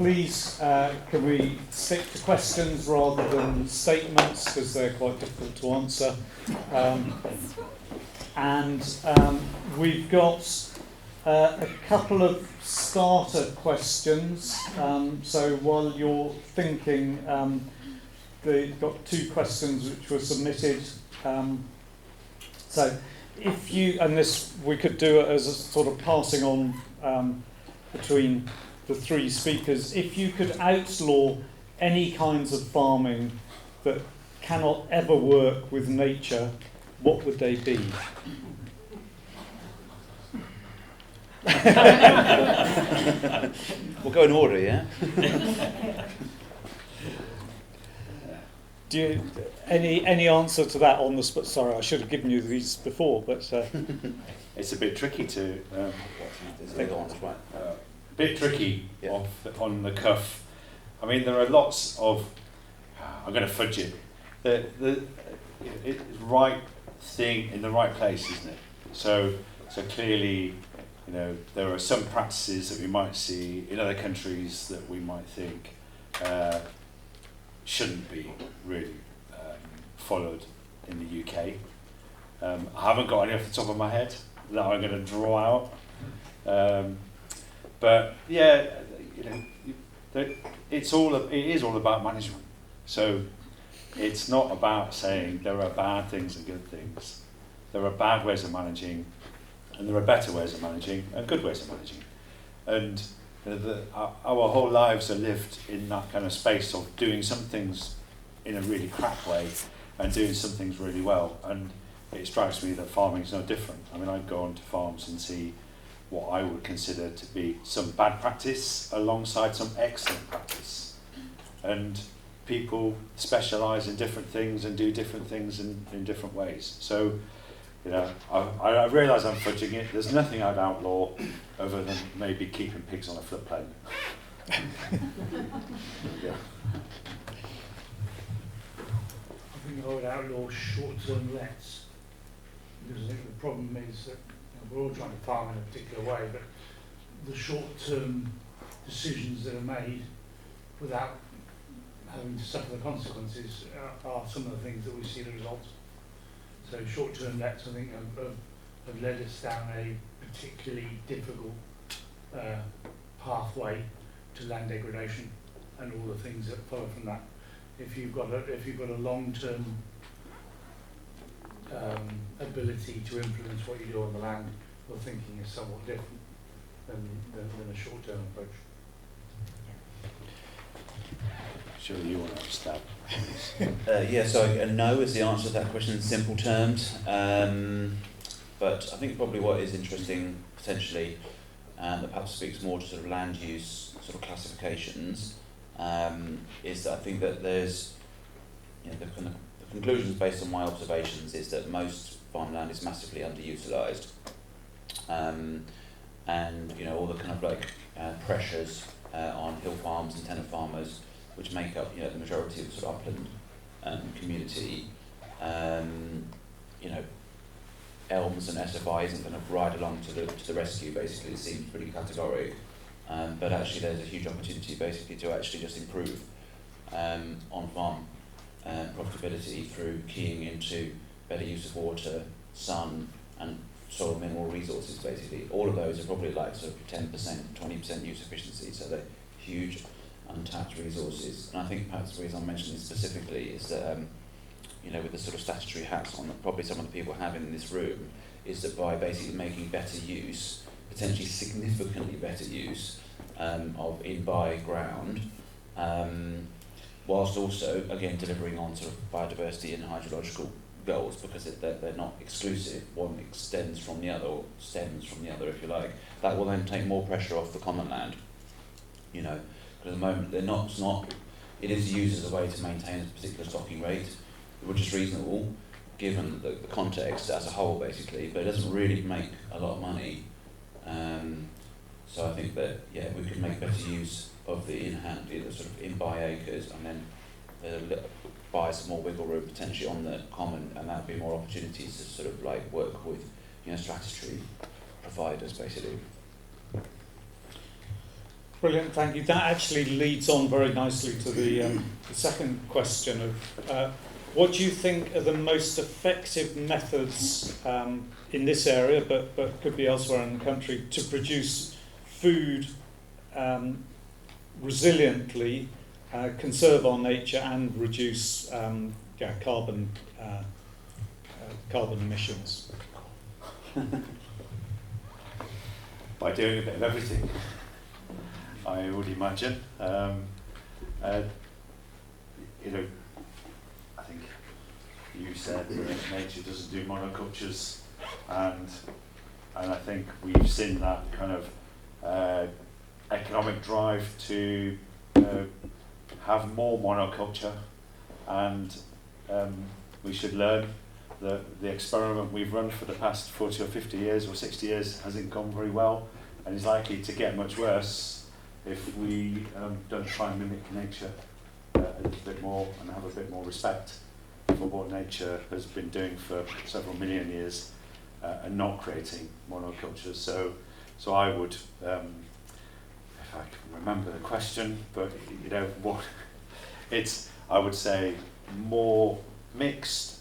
please, can we stick to questions rather than statements, because they're quite difficult to answer. We've got a couple of starter questions. So while you're thinking, they've got two questions which were submitted. So if you, and this, we could do it as a sort of passing on between the three speakers. If you could outlaw any kinds of farming that cannot ever work with nature, what would they be? We'll go in order, yeah? Do you, any answer to that on the spot? Sorry, I should have given you these before, but it's a bit tricky to. A bit tricky on the cuff. I mean, there are lots of. I'm going to fudge it. It's right thing in the right place, isn't it? So clearly, you know, there are some practices that we might see in other countries that we might think shouldn't be really followed in the UK. I haven't got any off the top of my head that I'm going to draw out. But yeah, you know, it is all about management. So it's not about saying there are bad things and good things. There are bad ways of managing, and there are better ways of managing, and good ways of managing. And our whole lives are lived in that kind of space of doing some things in a really crap way and doing some things really well. And it strikes me that farming is no different. I mean, I go onto farms and see what I would consider to be some bad practice alongside some excellent practice. And people specialise in different things and do different things in different ways. So, you know, I realise I'm fudging it. There's nothing I'd outlaw other than maybe keeping pigs on a floodplain. Yeah. I think I would outlaw short-term lets, because I think the problem is that we're all trying to farm in a particular way, but the short-term decisions that are made without having to suffer the consequences are some of the things that we see the results. So short-term lets, I think, have led us down a particularly difficult pathway to land degradation and all the things that follow from that. If you've got a long-term ability to influence what you do on the land, your thinking is somewhat different than a short-term approach. Sure, you want to stab. So no is the answer to that question in simple terms. But I think probably what is interesting potentially, that perhaps speaks more to sort of land use sort of classifications, is that I think that there's, you know, the conclusions based on my observations is that most farmland is massively underutilised, and you know, all the kind of like pressures on hill farms and tenant farmers, which make up, you know, the majority of the sort of upland community, you know, elms and SFI isn't going to ride along to the rescue. Basically, it seems pretty categoric, but actually there's a huge opportunity basically to actually just improve on farm profitability through keying into better use of water, sun, and soil mineral resources. Basically, all of those are probably like sort of 10%, 20% use efficiency. So they're huge untapped resources. And I think perhaps the reason I'm mentioning this specifically is that, you know, with the sort of statutory hats on that probably some of the people have in this room, is that by basically making better use, potentially significantly better use of in-by ground, whilst also, again, delivering on sort of biodiversity and hydrological goals, because they're not exclusive. One extends from the other, or stems from the other, if you like. That will then take more pressure off the common land, you know. At the moment, they're not. It is used as a way to maintain a particular stocking rate, which is reasonable given the context as a whole, basically. But it doesn't really make a lot of money. So I think that we could make better use of the in-hand, the sort of in-by acres, and then buy some more wiggle room potentially on the common, and that would be more opportunities to sort of like work with, you know, statutory providers, basically. Brilliant, thank you. That actually leads on very nicely to the second question of what do you think are the most effective methods in this area, but could be elsewhere in the country, to produce food resiliently, conserve our nature and reduce carbon emissions? By doing a bit of everything, I would imagine. I think you said that nature doesn't do monocultures, and I think we've seen that kind of economic drive to have more monoculture, and we should learn that the experiment we've run for the past 40 or 50 years or 60 years hasn't gone very well, and is likely to get much worse if we don't try and mimic nature a little bit more and have a bit more respect for what nature has been doing for several million years, and not creating monocultures. So I would, if I can remember the question, but what it's, I would say more mixed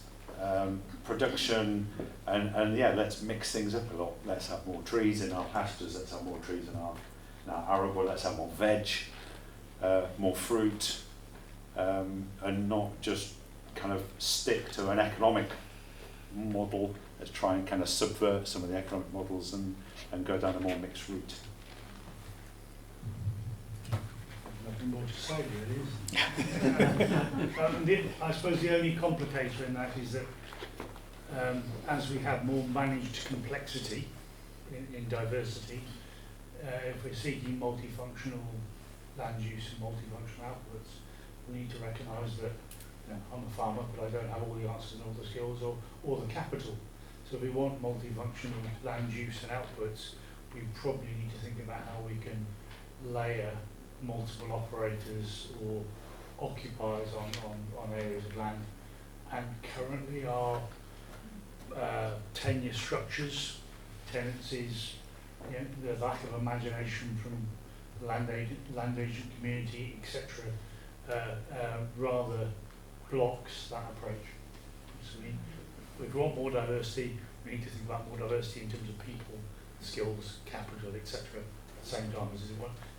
production, and yeah, let's mix things up a lot. Let's have more trees in our pastures, let's have more trees in our arable, let's have more veg, more fruit, and not just kind of stick to an economic model. Let's try and kind of subvert some of the economic models and go down a more mixed route. Nothing more to say really. I suppose the only complicator in that is that as we have more managed complexity in diversity, if we're seeking multifunctional land use and multifunctional outputs, we need to recognise that I'm a farmer, but I don't have all the answers and all the skills or the capital. So if we want multifunctional land use and outputs, we probably need to think about how we can layer multiple operators or occupiers on areas of land. And currently our tenure structures, tenancies, the lack of imagination from land agent community, etc., rather blocks that approach. So if we want more diversity, we need to think about more diversity in terms of people, skills, capital, etc. at the same time as it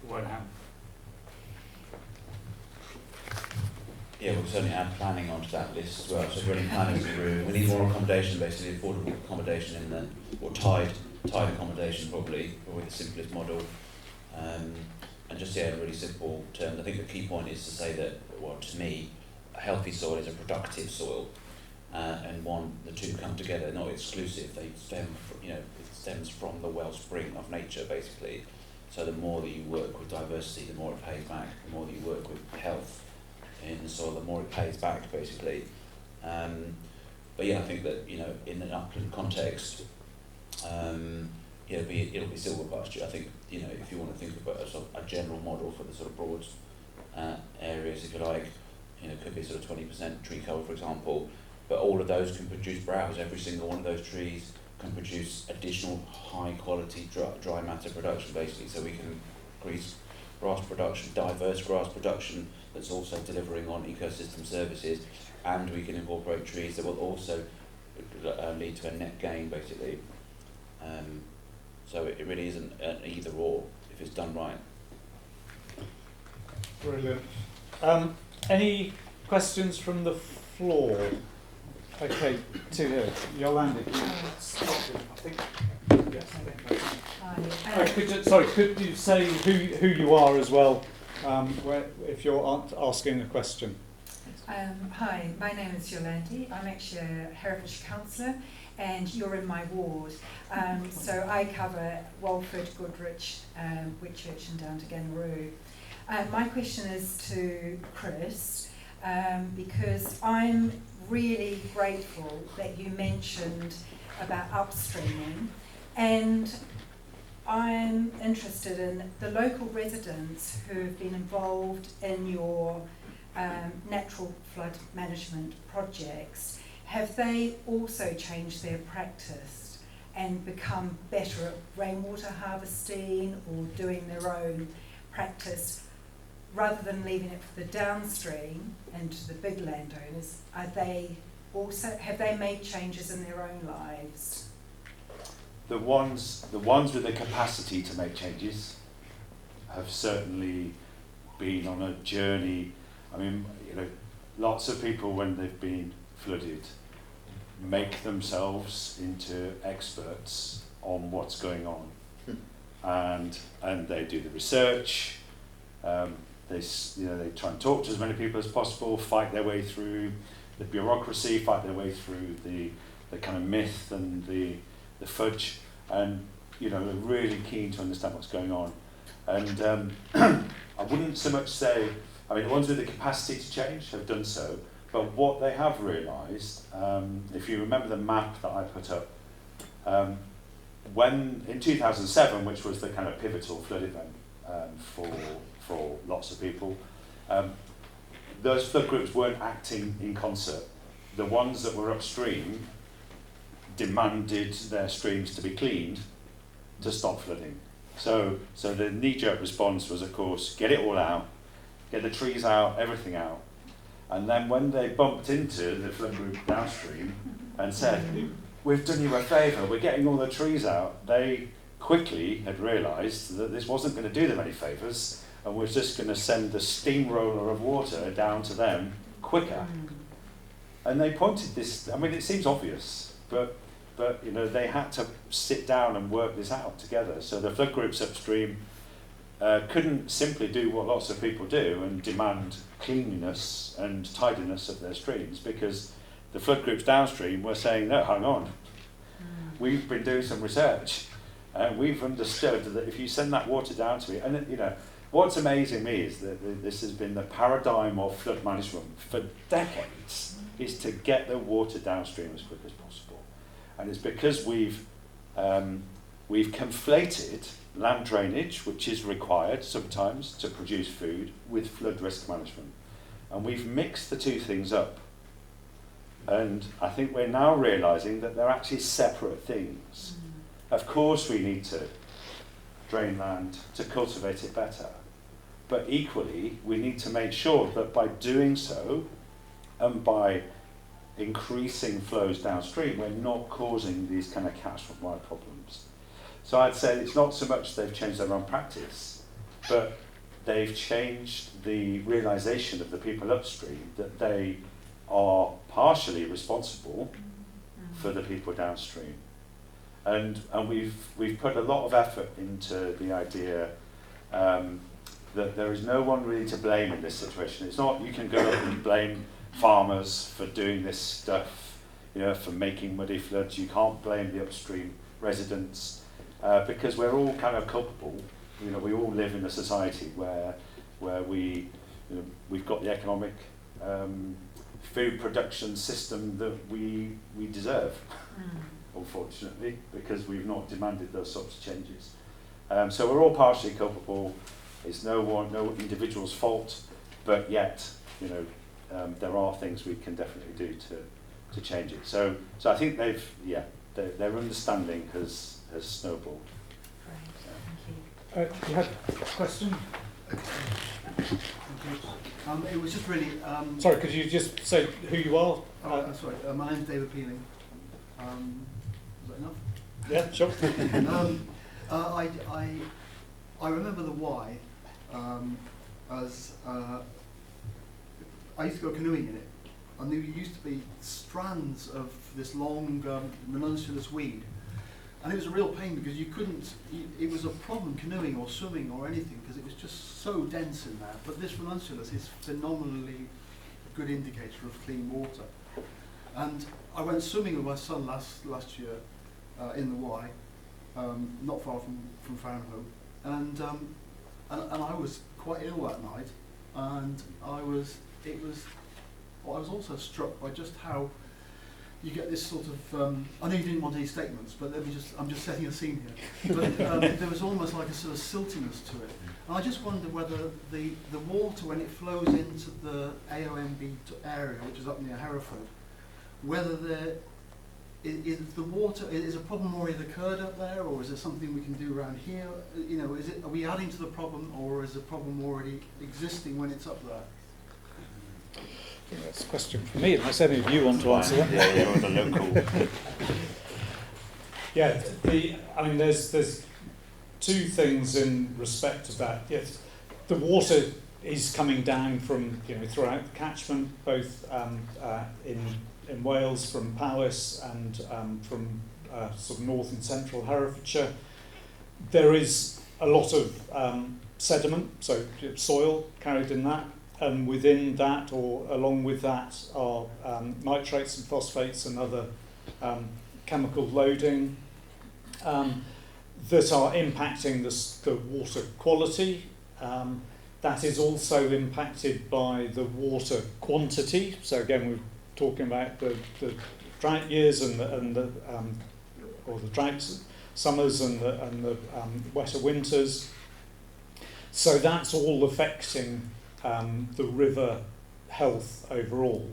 won't happen. Yeah, we'll certainly add planning onto that list as well. So if we're in planning room, we need more accommodation, basically affordable accommodation in the, or tied accommodation probably the simplest model. And just in really simple terms, I think the key point is to say that, well, to me, a healthy soil is a productive soil, and the two come together, not exclusive. They stem from, it stems from the wellspring of nature, basically. So the more that you work with diversity, the more it pays back. The more that you work with health in the soil, the more it pays back, basically. But yeah, I think that in an upland context, it'll be silver pasture. I think if you want to think about a sort of a general model for the sort of broad areas, if you like, it could be sort of 20% tree cover, for example. But all of those can produce browse. Every single one of those trees can produce additional high quality dry matter production, basically. So we can increase grass production, diverse grass production that's also delivering on ecosystem services, and we can incorporate trees that will also lead to a net gain, basically. So it really isn't an either or if it's done right. Brilliant. Any questions from the floor? Okay, to here. Yolandi. Could you say who you are as well, if you're asking a question? Hi, my name is Yolandi. I'm actually a heritage councillor, and you're in my ward. So I cover Walford, Goodrich, Whitchurch and down to Ganaroo. My question is to Chris, because I'm really grateful that you mentioned about upstreaming, and I'm interested in the local residents who have been involved in your natural flood management projects. Have they also changed their practice and become better at rainwater harvesting or doing their own practice, rather than leaving it for the downstream and to the big landowners, have they made changes in their own lives? The ones with the capacity to make changes have certainly been on a journey. I mean, lots of people, when they've been flooded, make themselves into experts on what's going on, and they do the research. They try and talk to as many people as possible, fight their way through the bureaucracy, fight their way through the kind of myth and the fudge, and are really keen to understand what's going on. And I wouldn't so much say, the ones with the capacity to change have done so, but what they have realised, if you remember the map that I put up, when in 2007, which was the kind of pivotal flood event for lots of people, those flood groups weren't acting in concert. The ones that were upstream demanded their streams to be cleaned to stop flooding. So the knee-jerk response was, of course, get it all out, get the trees out, everything out. And then when they bumped into the flood group downstream and said, we've done you a favour, we're getting all the trees out, they quickly had realised that this wasn't going to do them any favours, and was just going to send the steamroller of water down to them quicker. And they pointed this, it seems obvious, but they had to sit down and work this out together. So the flood groups upstream couldn't simply do what lots of people do and demand cleanliness and tidiness of their streams, because the flood groups downstream were saying, no, hang on, we've been doing some research and we've understood that if you send that water down to me, and what's amazing me is that this has been the paradigm of flood management for decades, is to get the water downstream as quick as possible. And it's because we've conflated land drainage, which is required sometimes to produce food, with flood risk management. And we've mixed the two things up. And I think we're now realising that they're actually separate things. Of course we need to drain land to cultivate it better. But equally, we need to make sure that by doing so, and by increasing flows downstream, we're not causing these kind of catchment-wide problems. So I'd say it's not so much they've changed their own practice, but they've changed the realisation of the people upstream that they are partially responsible for the people downstream. And we've put a lot of effort into the idea that there is no one really to blame in this situation. It's not you can go up and blame farmers for doing this stuff, for making muddy floods. You can't blame the upstream residents because we're all kind of culpable. We all live in a society where we've got the economic food production system that we deserve, unfortunately, because we've not demanded those sorts of changes. So we're all partially culpable. It's no individual's fault, but yet, there are things we can definitely do to change it. So I think their understanding has snowballed. Right, thank you. You had a question? It was just really... Sorry, could you just say who you are? Sorry, my name's David Peeling. Is that enough? Yeah, sure. I remember the Wye as... I used to go canoeing in it, and there used to be strands of this long ranunculus weed, and it was a real pain because you couldn't, it was a problem canoeing or swimming or anything because it was just so dense in there. But this ranunculus is phenomenally good indicator of clean water. And I went swimming with my son last year in the Wye, not far from Farnham, and I was quite ill that night, and I was also struck by just how you get this sort of, I know you didn't want any statements, but I'm just setting a scene here. But there was almost like a sort of siltiness to it. And I just wonder whether the water, when it flows into the AONB area, which is up near Hereford, whether is the water, is a problem already occurred up there, or is there something we can do around here? You know, are we adding to the problem, or is the problem already existing when it's up there? I think that's a question for me, unless any of you want to answer that. Yeah, you're the local. Yeah, I mean, there's two things in respect of that. Yes, the water is coming down from, throughout the catchment, both in Wales from Powys and from sort of north and central Herefordshire. There is a lot of sediment, so soil carried in that, and within that, or along with that, are nitrates and phosphates and other chemical loading that are impacting the water quality. That is also impacted by the water quantity. So again, we're talking about the drought years and the drought summers and the wetter winters. So that's all affecting the river health overall.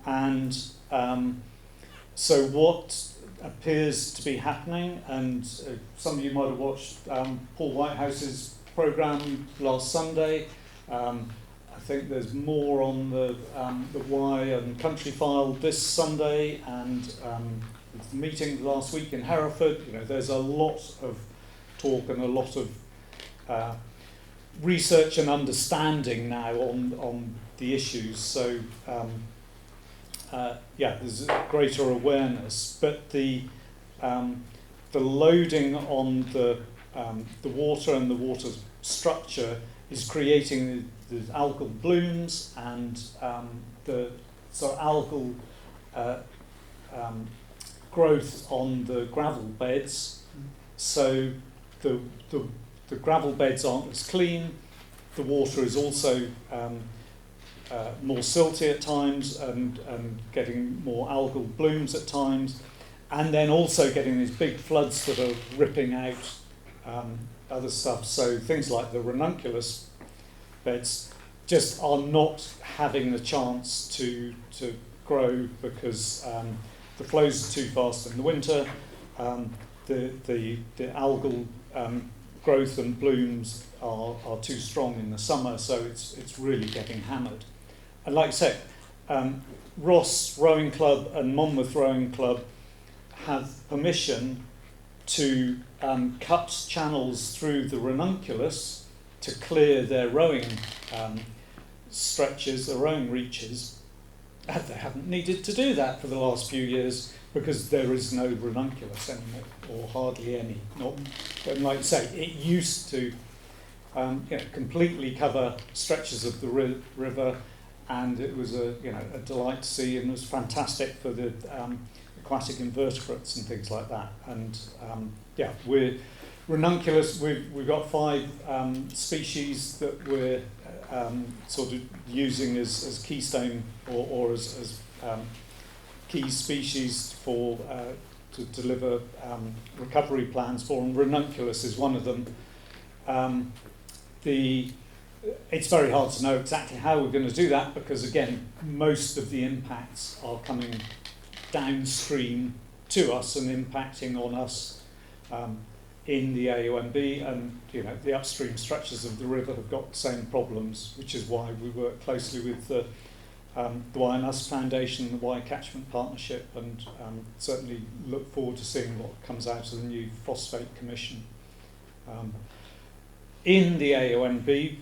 And so what appears to be happening, and some of you might have watched Paul Whitehouse's programme last Sunday. I think there's more on the Wye and Country File this Sunday, and the meeting last week in Hereford. There's a lot of talk and a lot of research and understanding now on the issues. So there's a greater awareness, but the loading on the water and the water structure is creating the algal blooms and the sort of algal growth on the gravel beds. So the gravel beds aren't as clean. The water is also more silty at times and getting more algal blooms at times, and then also getting these big floods that are ripping out other stuff. So things like the ranunculus beds just are not having the chance to grow because the flows are too fast in the winter. The algal growth and blooms are too strong in the summer, so it's really getting hammered. And like I say, Ross Rowing Club and Monmouth Rowing Club have permission to cut channels through the ranunculus to clear their rowing stretches, their rowing reaches. And they haven't needed to do that for the last few years because there is no ranunculus anymore, or hardly any. And like I say, it used to completely cover stretches of the river, and it was a delight to see, and it was fantastic for the aquatic invertebrates and things like that. And we're ranunculus. We've got 5 species that we're sort of using as keystone or as key species for to deliver recovery plans for, and ranunculus is one of them. It's very hard to know exactly how we're going to do that because, again, most of the impacts are coming downstream to us and impacting on us in the AONB, and the upstream stretches of the river have got the same problems, which is why we work closely with the Wye and Us Foundation, the Wye Catchment Partnership, and certainly look forward to seeing what comes out of the new Phosphate Commission. In the AONB,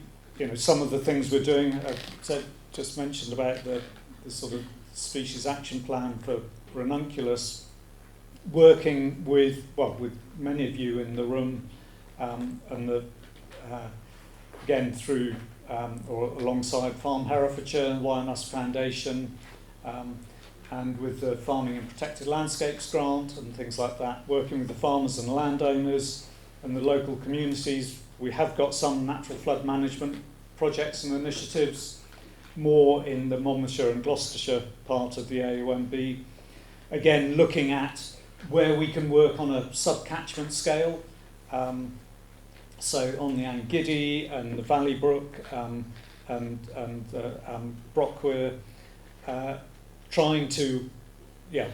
some of the things we're doing, just mentioned about the sort of species action plan for ranunculus, working with many of you in the room, and again through or alongside Farm Herefordshire, Wye and Us Foundation, and with the Farming and Protected Landscapes grant and things like that, working with the farmers and landowners and the local communities. We have got some natural flood management projects and initiatives, more in the Monmouthshire and Gloucestershire part of the AONB. Again, looking at where we can work on a sub-catchment scale. So on the Angiddy and the Valley Brook and Brockweir, trying to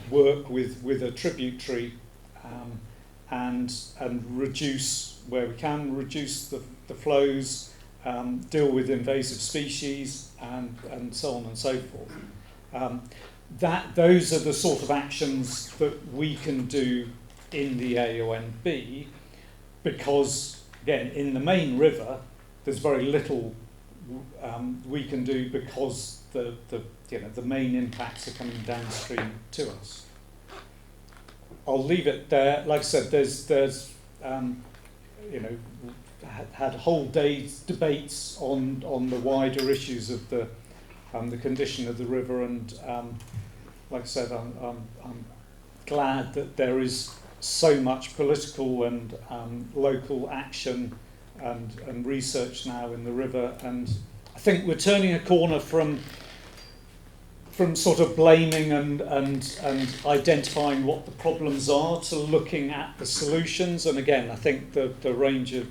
work with a tributary and reduce where we can, reduce the flows, deal with invasive species and so on and so forth. Those are the sort of actions that we can do in the AONB, because again in the main river there's very little we can do, because the main impacts are coming downstream to us. I'll leave it there. Like I said, there's had whole days debates on the wider issues of the condition of the river, and like I said, I'm glad that there is so much political and local action and research now in the river, and I think we're turning a corner from sort of blaming and identifying what the problems are to looking at the solutions. And again, I think the range of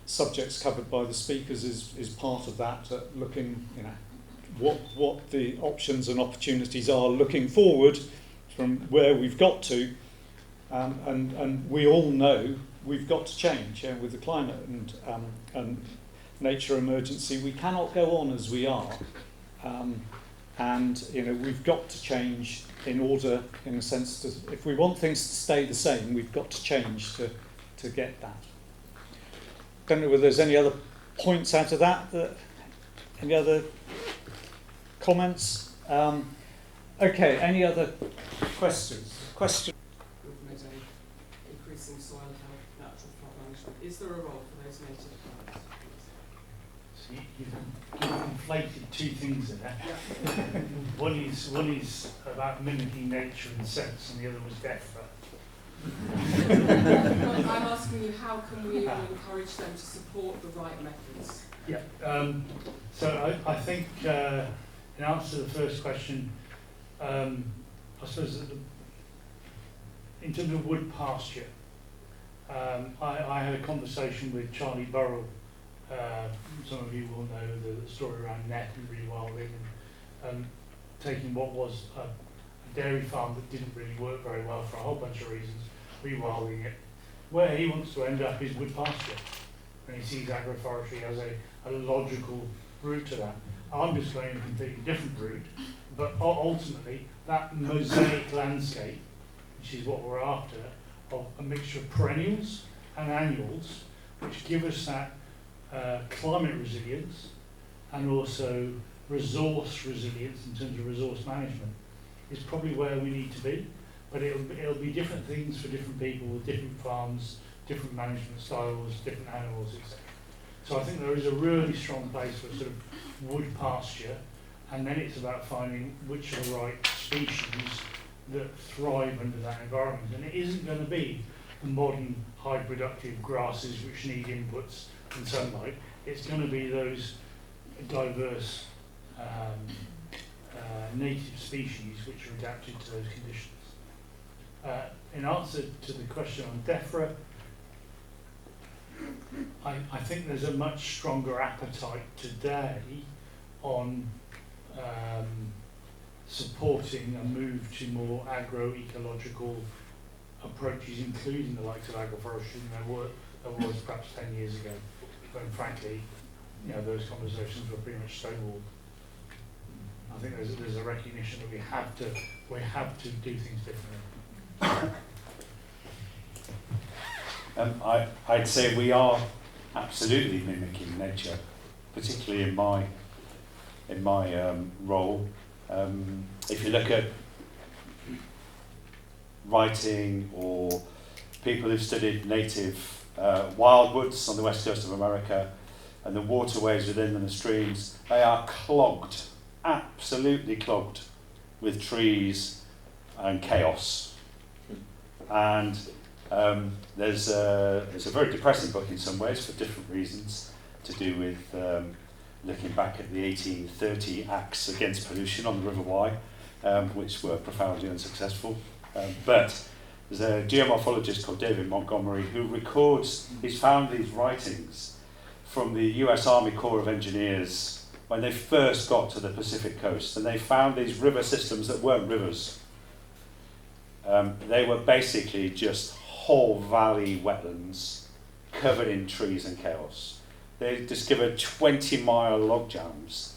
subjects covered by the speakers is part of that, looking, what the options and opportunities are looking forward from where we've got to, and we all know we've got to change with the climate and nature emergency. We cannot go on as we are. And we've got to change in order, in a sense, if we want things to stay the same, we've got to change to get that. Don't know whether there's any other points out of that. Any other comments? Okay. Any other questions? Increasing soil health, natural flood management. Is there a role for those native plants? So you've conflated two things in there. Yeah. One is about mimicking nature in sense, and the other was DEFRA. I'm asking you, how can we encourage them to support the right methods? Yeah. So I think in answer to the first question, I suppose that in terms of wood pasture, I had a conversation with Charlie Burrell. Some of you will know the story around net and rewilding, and taking what was a dairy farm that didn't really work very well for a whole bunch of reasons, rewilding it. Where he wants to end up is wood pasture, and he sees agroforestry as a logical route to that. I'm just going a completely different route, but ultimately that mosaic landscape, which is what we're after, of a mixture of perennials and annuals, which give us that climate resilience and also resource resilience in terms of resource management, is probably where we need to be. But it'll be different things for different people, with different farms, different management styles, different animals, etc. So I think there is a really strong place for sort of wood pasture, and then it's about finding which are the right species that thrive under that environment. And it isn't going to be the modern high productive grasses which need inputs and sunlight. It's going to be those diverse native species which are adapted to those conditions. In answer to the question on DEFRA, I think there's a much stronger appetite today on supporting a move to more agroecological approaches, including the likes of agroforestry, than there was perhaps 10 years ago, when frankly, those conversations were pretty much stonewalled. I think there's a recognition that we have to do things differently. I'd say we are absolutely mimicking nature, particularly in my role. If you look at writing or people who've studied native wildwoods on the west coast of America, and the waterways within them, the streams, they are clogged, absolutely clogged with trees and chaos. And there's a very depressing book in some ways for different reasons, to do with looking back at the 1830 acts against pollution on the River Wye, which were profoundly unsuccessful. But there's a geomorphologist called David Montgomery who records, he's found these writings from the US Army Corps of Engineers when they first got to the Pacific coast, and they found these river systems that weren't rivers. They were basically just whole valley wetlands covered in trees and chaos. They discovered 20-mile log jams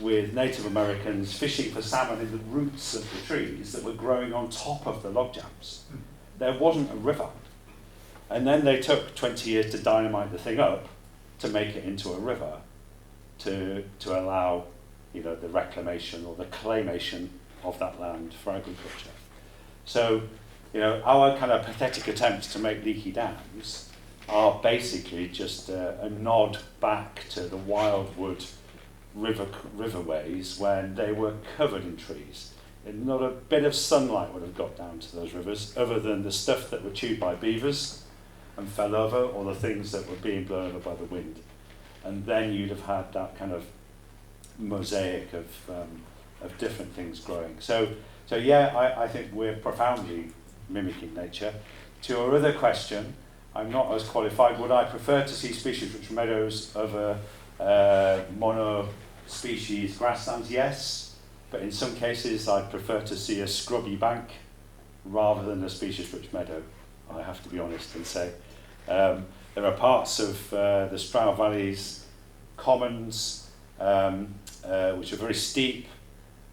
with Native Americans fishing for salmon in the roots of the trees that were growing on top of the log jams. There wasn't a river. And then they took 20 years to dynamite the thing up to make it into a river to allow, you know, the reclamation or the claymation of that land for agriculture. So, you know, our kind of pathetic attempts to make leaky dams are basically just a nod back to the wildwood riverways when they were covered in trees. And not a bit of sunlight would have got down to those rivers other than the stuff that were chewed by beavers and fell over, or the things that were being blown over by the wind. And then you'd have had that kind of mosaic of different things growing. So yeah, I think we're profoundly mimicking nature. To your other question, I'm not as qualified. Would I prefer to see species-rich meadows over mono-species grasslands? Yes, but in some cases I'd prefer to see a scrubby bank rather than a species-rich meadow, I have to be honest and say. There are parts of the Stroud Valley's commons which are very steep,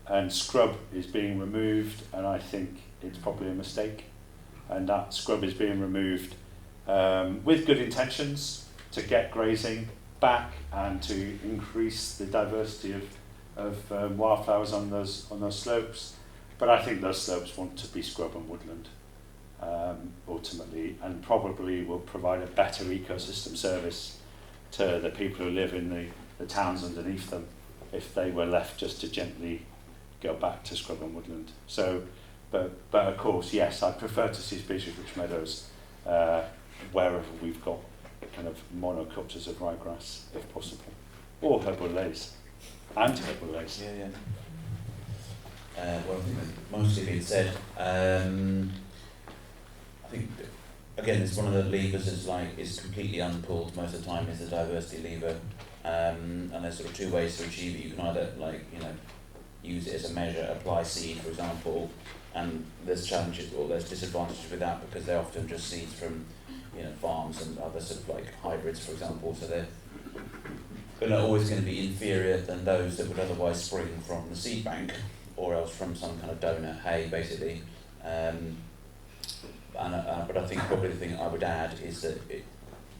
and scrub is being removed, and I think it's probably a mistake. And that scrub is being removed with good intentions to get grazing back and to increase the diversity of wildflowers on those slopes. But I think those slopes want to be scrub and woodland ultimately, and probably will provide a better ecosystem service to the people who live in the towns underneath them if they were left just to gently go back to scrub and woodland. So, but of course, yes, I prefer to see species-rich meadows wherever we've got kind of monocultures of ryegrass, if possible, or herbal lays, and herbal lays. Yeah. Well, I think that's mostly been said. I think, again, it's one of the levers is completely unpulled most of the time, is the diversity lever. And there's sort of two ways to achieve it. You can either, use it as a measure, apply seed, for example, and there's challenges or there's disadvantages with that because they're often just seeds from, farms and other sort of hybrids, for example. So they're not always going to be inferior than those that would otherwise spring from the seed bank or else from some kind of donor hay, basically. But I think probably the thing I would add is that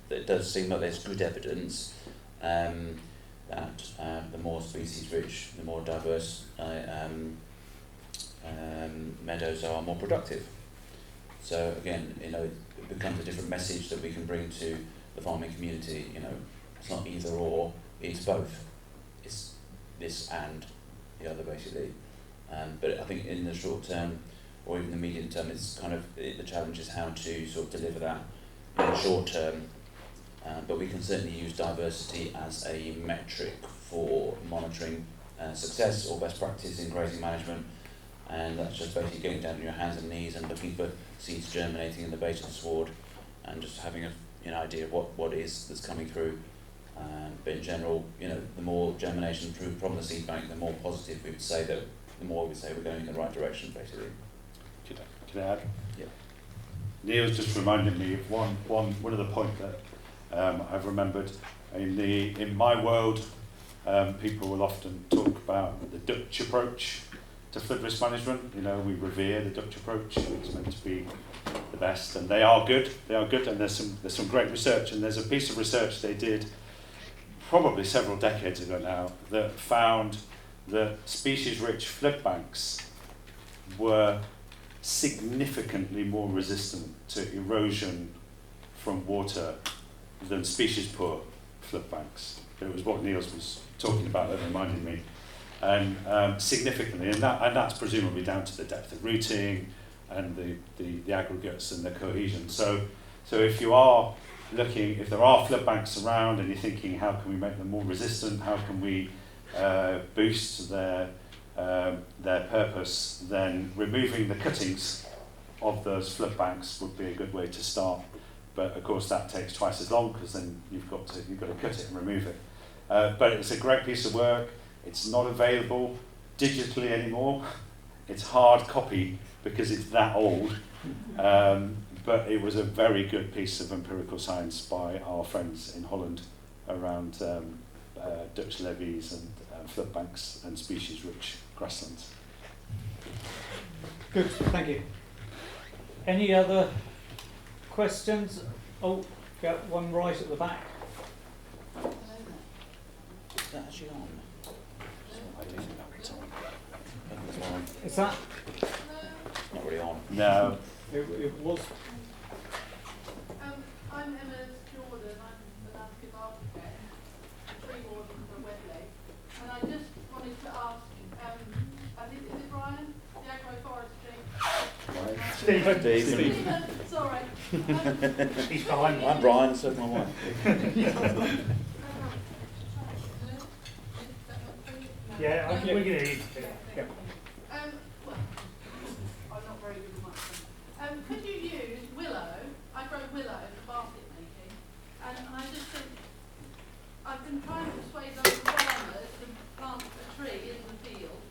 it does seem like there's good evidence that the more species-rich, the more diverse meadows are, more productive. So again, it becomes a different message that we can bring to the farming community. It's not either or, it's both. It's this and the other, basically. But I think in the short term, or even the medium term, it's kind of the challenge is how to sort of deliver that in the short term. But we can certainly use diversity as a metric for monitoring success or best practice in grazing management, and that's just basically getting down on your hands and knees and looking for seeds germinating in the base of the sward, and just having an idea of what is that's coming through. But in general, the more germination through from the seed bank, the more positive we would say that, the more we say we're going in the right direction, basically. Can I add? Yeah. Neil's just reminded me of one of the points that I've remembered in my world. People will often talk about the Dutch approach to flood risk management. We revere the Dutch approach. It's meant to be the best, and they are good. And there's some great research. And there's a piece of research they did probably several decades ago now that found that species-rich flood banks were significantly more resistant to erosion from water than species-poor flood banks. It was what Niels was talking about that reminded me, and significantly, and that's presumably down to the depth of rooting and the aggregates and the cohesion. So if you are looking, if there are flood banks around and you're thinking, how can we make them more resistant? How can we boost their purpose? Then removing the cuttings of those flood banks would be a good way to start. But of course that takes twice as long because then you've got to cut it and remove it. But it's a great piece of work. It's not available digitally anymore. It's hard copy because it's that old, but it was a very good piece of empirical science by our friends in Holland around Dutch levees and floodbanks and species-rich grasslands. Good, thank you. Any other questions? Oh, got one right at the back. Is that actually on? Is that? It's not really on. No. It was. I'm Emma Jordan, I'm the landscape architect, tree warden for Wedley, and I just wanted to ask, I think, is it Brian, the agroforestry? Stephen. Sorry. He's behind me. I'm Brian, so's my wife. Yeah, we can hear you. Yeah. Well, I'm not very good at microphones. Could you use willow? I grow willow for basket making, and I just think I've been trying to persuade other farmers to plant a tree in the field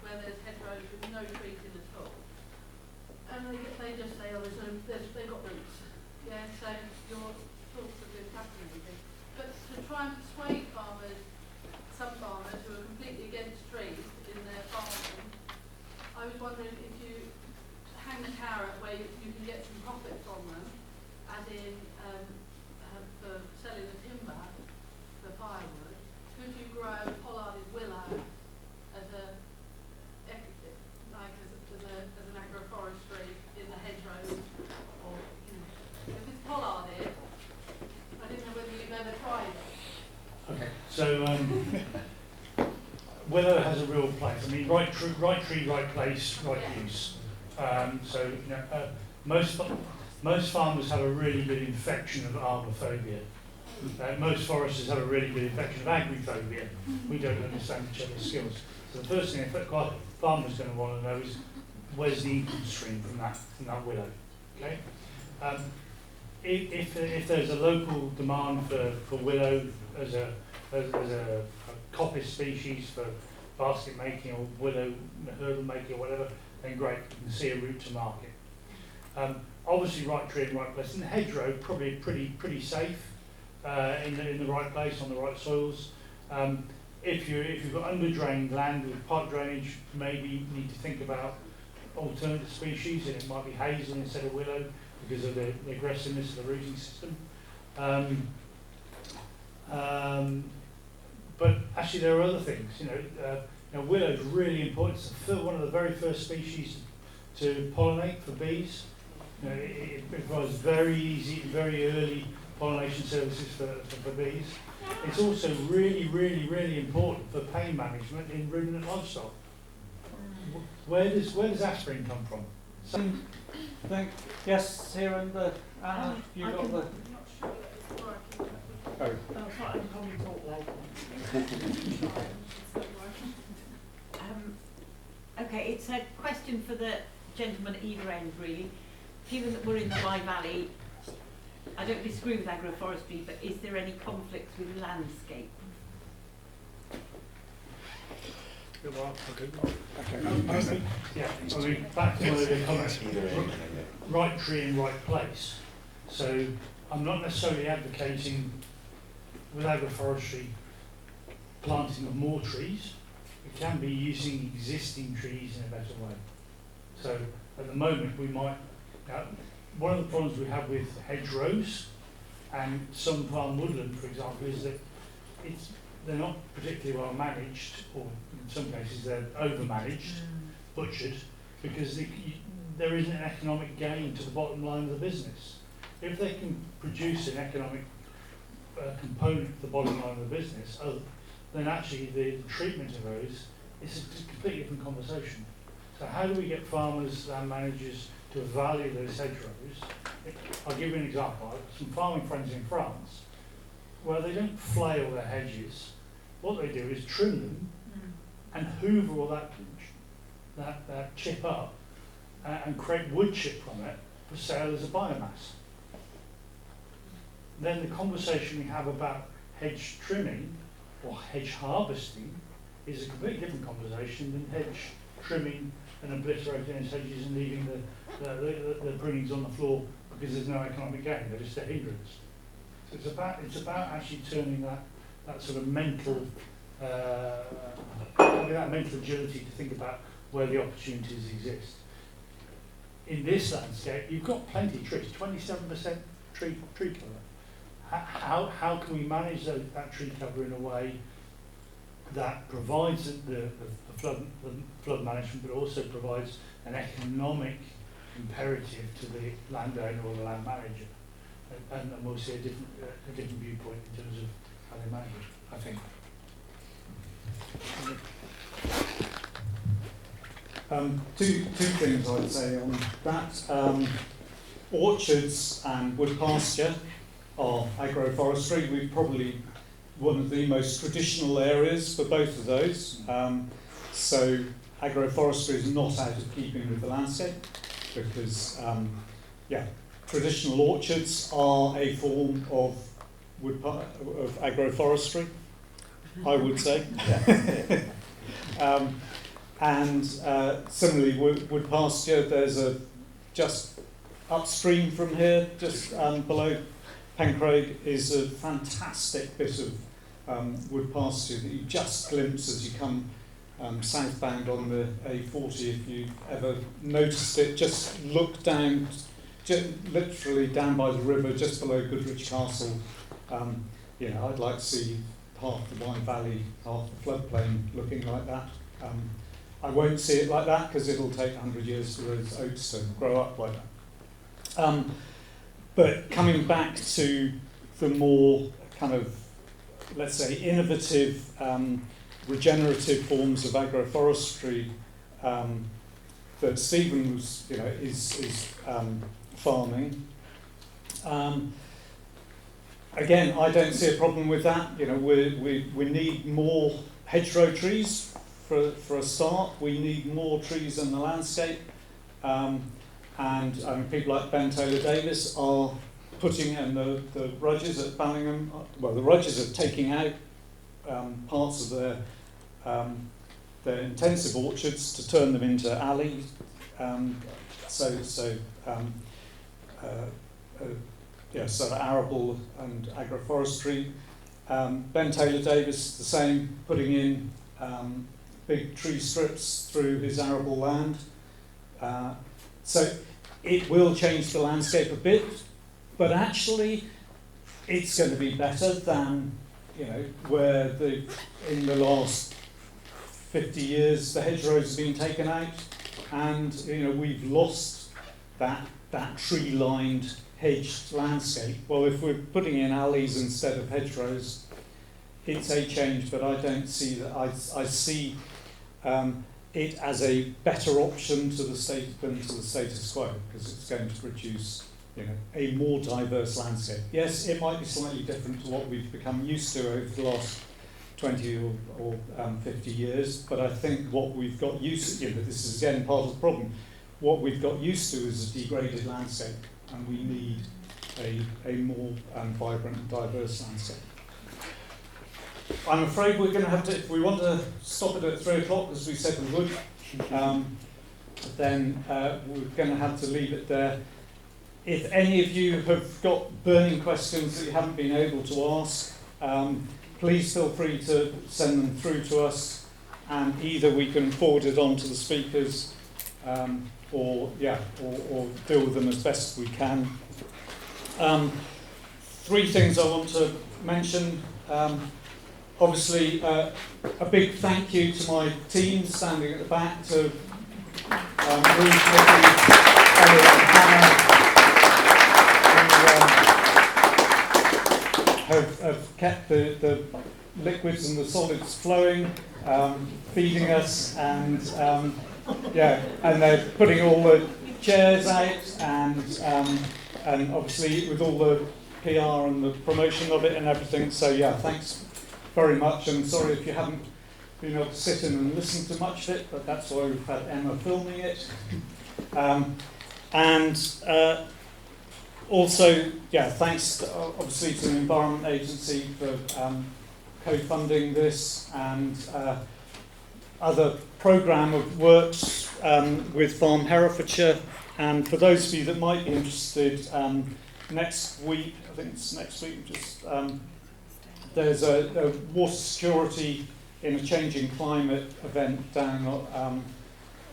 where there's hedgerows with no trees in at all, and they just say, oh, they've got roots. Yeah, so your thoughts are good, fascinating. But to try and persuade farmers, some farmers who are completely against trees in their farming, I was wondering if you hang a carrot where you can get some profit from them, as in for selling the timber for firewood, could you grow pollarded willow as an agroforestry in the hedgerows, or if it's pollarded, I didn't know whether you've ever tried it. Okay, so willow has a real place. I mean, right tree, right place, right use. Most farmers have a really good infection of arborphobia. Most foresters have a really good infection of agrophobia. We don't understand each other's skills. So the first thing a farmer's going to want to know is where's the income stream from that willow. Okay. If there's a local demand for willow as a coppice species for basket making or willow herbal making or whatever, then great, you can see a route to market. Obviously, right tree in right place. In the hedgerow, probably pretty safe in the right place on the right soils. If you've got under-drained land with pipe drainage, maybe you need to think about alternative species, and it might be hazel instead of willow because of the aggressiveness of the rooting system. But actually, there are other things. Willow is really important. It's one of the very first species to pollinate for bees. It provides very easy, very early pollination services for bees. It's also really important for pain management in ruminant livestock. Where does aspirin come from? Yes, here and the Anna, you got the. I'm not sure that it's working. Oh. Oh, sorry, I'm probably talk later. Okay, it's a question for the gentleman at either end, really. Given that we're in the Wye Valley, I don't disagree with agroforestry, but is there any conflicts with landscape? Yeah, I mean, back to one of the comments. Right tree in right place. So I'm not necessarily advocating with agroforestry planting of more trees. It can be using existing trees in a better way. So at the moment we might, one of the problems we have with hedgerows and some farm woodland, for example, is that they're not particularly well managed, or in some cases they're over-managed, butchered, because there isn't an economic gain to the bottom line of the business. If they can produce an economic component to the bottom line of the business, then actually the treatment of those is a completely different conversation. So how do we get farmers, land managers to value those hedgerows? I'll give you an example. I've got some farming friends in France where they don't flail their hedges. What they do is trim them and hoover all that chip up and create wood chip from it for sale as a biomass. Then the conversation we have about hedge trimming or hedge harvesting is a completely different conversation than hedge trimming and obliterating those hedges and leaving the prunings on the floor because there's no economic gain. They're just a hindrance. So it's about actually turning that sort of mental having that mental agility to think about where the opportunities exist. In this landscape, you've got plenty of trees, 27% tree cover. How can we manage that tree cover in a way that provides the flood management, but also provides an economic imperative to the landowner or the land manager? And we'll see a different viewpoint in terms of how they manage it, I think. Two things I'd say on that. Orchards and wood pasture are agroforestry. We're probably one of the most traditional areas for both of those. So agroforestry is not out of keeping with the landscape because, traditional orchards are a form of of agroforestry, I would say. And similarly, wood pasture, there's just upstream from here, just below Pencraig, is a fantastic bit of wood pasture that you just glimpse as you come southbound on the A40. If you've ever noticed it, just look down, literally down by the river, just below Goodrich Castle. I'd like to see half the Wye Valley, half the floodplain looking like that. I won't see it like that because it'll take 100 years for those oaks to grow up like that. But coming back to the more kind of, let's say, innovative, regenerative forms of agroforestry that Stephen was, is farming. Again, I don't see a problem with that. We need more hedgerow trees for a start. We need more trees in the landscape. And people like Ben Taylor Davis are putting in the Rudges at Banningham. Well, the Rudges are taking out parts of their intensive orchards to turn them into alleys. Sort of arable and agroforestry. Ben Taylor Davis, the same, putting in big tree strips through his arable land. So it will change the landscape a bit, but actually it's going to be better than, where in the last 50 years the hedgerows have been taken out, and we've lost that tree-lined hedged landscape. Well, if we're putting in alleys instead of hedgerows, it's a change, but I don't see that. I see it as a better option to the status quo, because it's going to produce a more diverse landscape. Yes, it might be slightly different to what we've become used to over the last 20 or 50 years, but I think what we've got used to, this is again part of the problem, what we've got used to is a degraded landscape, and we need a more vibrant and diverse landscape. I'm afraid we're going to have to, if we want to stop it at 3 o'clock, as we said we would, then we're going to have to leave it there. If any of you have got burning questions that you haven't been able to ask, please feel free to send them through to us, and either we can forward it on to the speakers, or deal with them as best we can. 3 things I want to mention. Obviously, a big thank you to my team standing at the back, to Ruth, Nicky, Elliot and Hannah, who have kept the liquids and the solids flowing, feeding us, and they're putting all the chairs out, and obviously with all the PR and the promotion of it and everything. So thanks very much, and sorry if you haven't been able to sit in and listen to much of it, but that's why we've had Emma filming it. Also, thanks obviously to the Environment Agency for co-funding this, and other programme of works with Farm Herefordshire. And for those of you that might be interested, next week, I think it's next week, there's a water security in a changing climate event down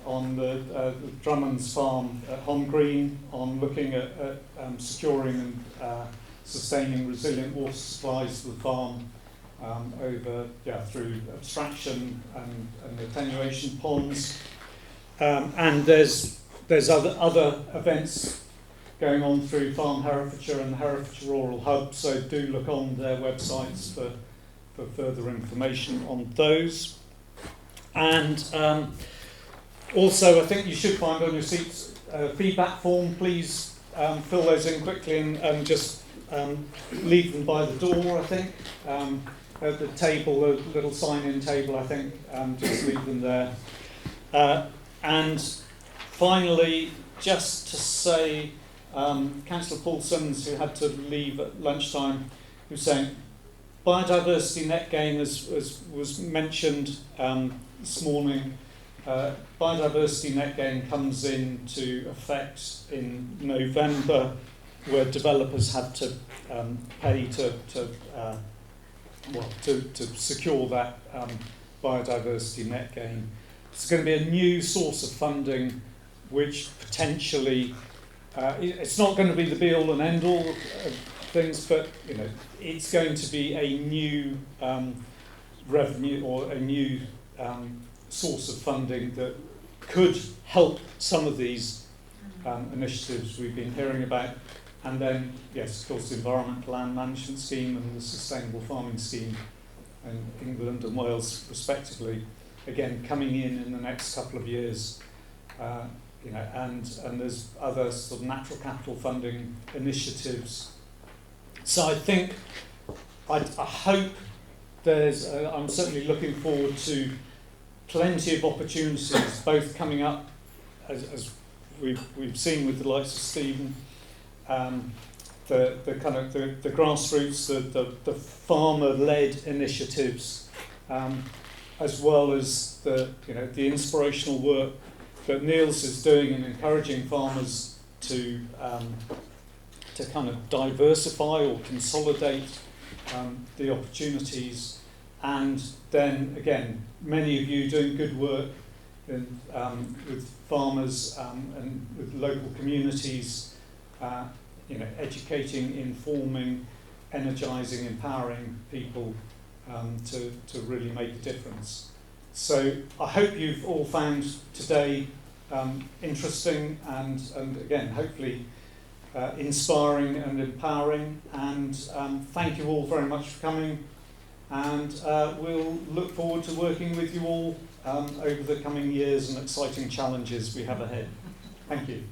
on the Drummond's farm at Hon Green, on looking at securing and sustaining resilient water supplies to the farm through abstraction and attenuation ponds. And there's other events going on through Farm Herefordshire and the Herefordshire Rural Hub, so do look on their websites for further information on those. And also, I think you should find on your seats a feedback form. Please fill those in quickly and just leave them by the door, I think. At the table, the little sign-in table, I think, just leave them there. And finally, just to say, Councillor Paul Simmons, who had to leave at lunchtime, was saying, biodiversity net gain, as was mentioned this morning, biodiversity net gain comes into effect in November, where developers had to pay to secure that biodiversity net gain. It's going to be a new source of funding, which potentially it's not going to be the be-all and end-all of things, but it's going to be a new revenue or a new source of funding that could help some of these initiatives we've been hearing about. And then, yes, of course, the Environmental Land Management Scheme and the Sustainable Farming Scheme in England and Wales, respectively, again, coming in the next couple of years. And there's other sort of natural capital funding initiatives. So I think, I hope I'm certainly looking forward to plenty of opportunities, both coming up, as we've seen with the likes of Stephen, the kind of the grassroots, the farmer-led initiatives, as well as the inspirational work that Niels is doing in encouraging farmers to kind of diversify or consolidate the opportunities, and then again, many of you doing good work with farmers and with local communities, educating, informing, energising, empowering people to really make a difference. So I hope you've all found today interesting and again, hopefully inspiring and empowering. And thank you all very much for coming. And we'll look forward to working with you all over the coming years and exciting challenges we have ahead. Thank you.